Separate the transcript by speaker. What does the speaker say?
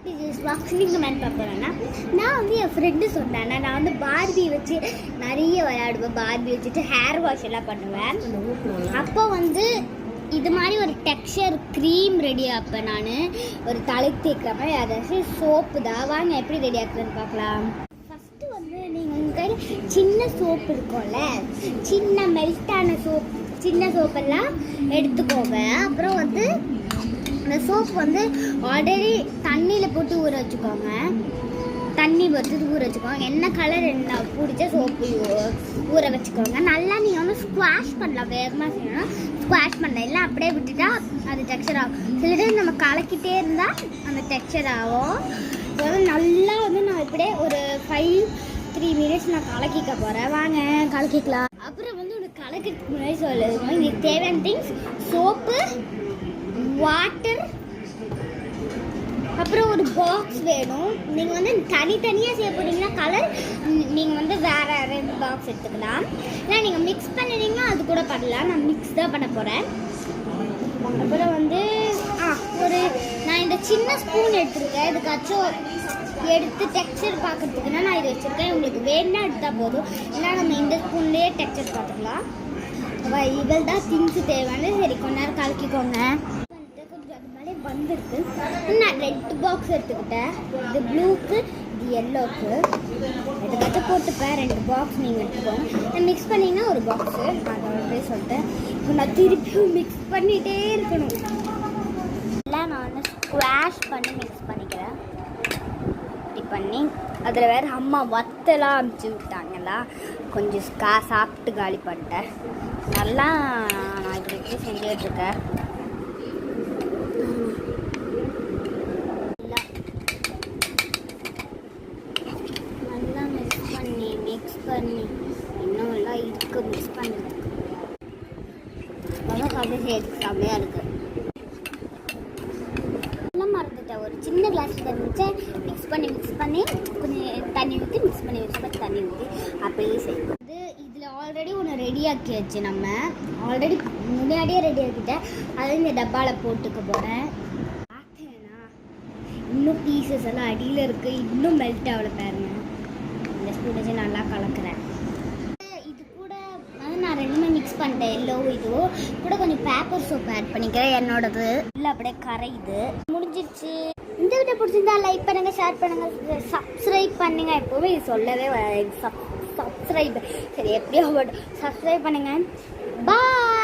Speaker 1: Comment பார்க்குறேன்னா நான் வந்து என் ஃப்ரெண்டு சொன்னேன் நான் வந்து பார்பி வச்சு நிறைய விளையாடுவேன். பார்பி வச்சுட்டு ஹேர் வாஷ் எல்லாம் பண்ணுவேன். அப்போ வந்து இது மாதிரி ஒரு டெக்ஸ்சர் க்ரீம் ரெடி ஆப்பேன். நான் ஒரு தலைக்கு தேய்க்கிற மாதிரி அதாச்சு சோப்பு தான். வாங்க எப்படி ரெடி ஆக்குறேன்னு பார்க்கலாம். ஃபஸ்ட்டு வந்து நீங்கள் உங்கள் கையில் சின்ன சோப்பு இருக்கும்ல, சின்ன மெல்ட்டான சோப், சின்ன சோப்பெல்லாம் எடுத்துக்கோங்க. அப்புறம் வந்து அந்த சோப்பு வந்து ஆல்ரெடி தண்ணியில் போட்டு ஊற வச்சுக்கோங்க. தண்ணி போட்டு ஊற வச்சுக்கோங்க. என்ன கலர் என்ன பிடிச்ச சோப்பு ஊற வச்சுக்கோங்க. நல்லா நீங்கள் வந்து ஸ்குவாஷ் பண்ணலாம். வேகமாக செய்யணும், ஸ்குவாஷ் பண்ணலாம். இல்லை அப்படியே விட்டுட்டா அது டெக்ஸ்சர் ஆகும். சில டைம் நம்ம கலக்கிட்டே இருந்தால் அந்த டெக்ஸ்சர் ஆகும். இப்போ வந்து நல்லா வந்து நான் இப்படியே ஒரு 3 மினிட்ஸ் நான் கலக்கிக்க போகிறேன். வாங்க கலக்கிக்கலாம். அப்புறம் வந்து உனக்கு கலக்கிறதுக்கு முன்னாடி சொல்லுவோம் உங்களுக்கு தேவையான திங்ஸ் சோப்பு, வாட்டர், அப்புறம் ஒரு பாக்ஸ் வேணும். நீங்கள் வந்து தனித்தனியாக செய்ய போகிறீங்கன்னா கலர் நீங்கள் வந்து வேறு 2 பாக்ஸ் எடுத்துக்கலாம். இல்லை நீங்கள் மிக்ஸ் பண்ணிட்டீங்கன்னா அது கூட பண்ணலாம். நான் மிக்ஸ் தான் பண்ண போகிறேன். அப்புறம் வந்து நான் இந்த சின்ன ஸ்பூன் எடுத்துருக்கேன். இதுக்காச்சும் எடுத்து டெக்ஸ்சர் பார்க்குறதுக்குன்னா நான் இதை வச்சுருக்கேன். உங்களுக்கு வேணுன்னா எடுத்தால் போதும். இல்லை நம்ம இந்த ஸ்பூன்லேயே டெக்ஸ்சர் பார்த்துக்கலாம். இவள் தான் திங்ஸு தேவையான. சரி கொஞ்ச நேரம் கலக்கிக்கோங்க. வந்துருக்கு. நான் 2 பாக்ஸ் எடுத்துக்கிட்டேன். இது ப்ளூக்கு, இது எல்லோவுக்கு. எடுத்து போட்டுப்பேன். 2 பாக்ஸ் நீங்கள் எடுத்துக்கோங்க. மிக்ஸ் பண்ணிங்கன்னா ஒரு பாக்ஸு. அதோட சொல்லிட்டேன். இப்போ நான் திருப்பியும் மிக்ஸ் பண்ணிகிட்டே இருக்கணும். எல்லாம் நான் வந்து ஸ்குவாஷ் பண்ணி மிக்ஸ் பண்ணிக்கிறேன். இப்படி பண்ணி அதில் வேறு அம்மா வத்தெல்லாம் அமுச்சு விட்டாங்களா, கொஞ்சம் சாப்பிட்டு காலி பண்ணிட்டேன். நல்லா நான் இப்படி செஞ்சுட்ருக்கேன். பண்ணி இன்னும் எல்லாம் இருக்குது மிக்ஸ் பண்ணுறதுக்கு. அப்படியே சேர்த்து செம்மையாக இருக்குது. எல்லாம் மறந்துட்டேன். ஒரு சின்ன கிளாஸ் தண்ணி வச்சு மிக்ஸ் பண்ணி கொஞ்சம் தண்ணி ஊற்றி மிக்ஸ் பண்ணி தண்ணி ஊற்றி அப்படியே செய்யும். இதில் ஆல்ரெடி ஒன்று ரெடி ஆக்கியாச்சு. நம்ம ஆல்ரெடி முன்னாடியே ரெடி ஆக்கிட்டேன். அதை இந்த டப்பாவில் போட்டுக்க போகிறேன். பார்த்தேன்னா இன்னும் பீசஸ் எல்லாம் அடியில் இருக்குது. இன்னும் மெல்ட் ஆகலை பாருங்க. இந்த ஸ்பூன் வச்சு நல்லா கலக்கிறேன். இது கூட வந்து நான் 2மே மிக்ஸ் பண்ணிட்டேன். எல்லோ இதுவும் கூட கொஞ்சம் பேப்பர் சோப் ஆட் பண்ணிக்கிறேன். என்னோடது இல்லை அப்படியே கரையுது. முடிஞ்சிருச்சு. இந்த வீடியோ பிடிச்சிருந்தா லைக் பண்ணுங்கள், ஷேர் பண்ணுங்கள், சப்ஸ்கிரைப் பண்ணுங்க. எப்போவுமே இது சொல்லவே சப்ஸ்கிரைப். சரி எப்படியோ சப்ஸ்கிரைப் பண்ணுங்கள். பாய்.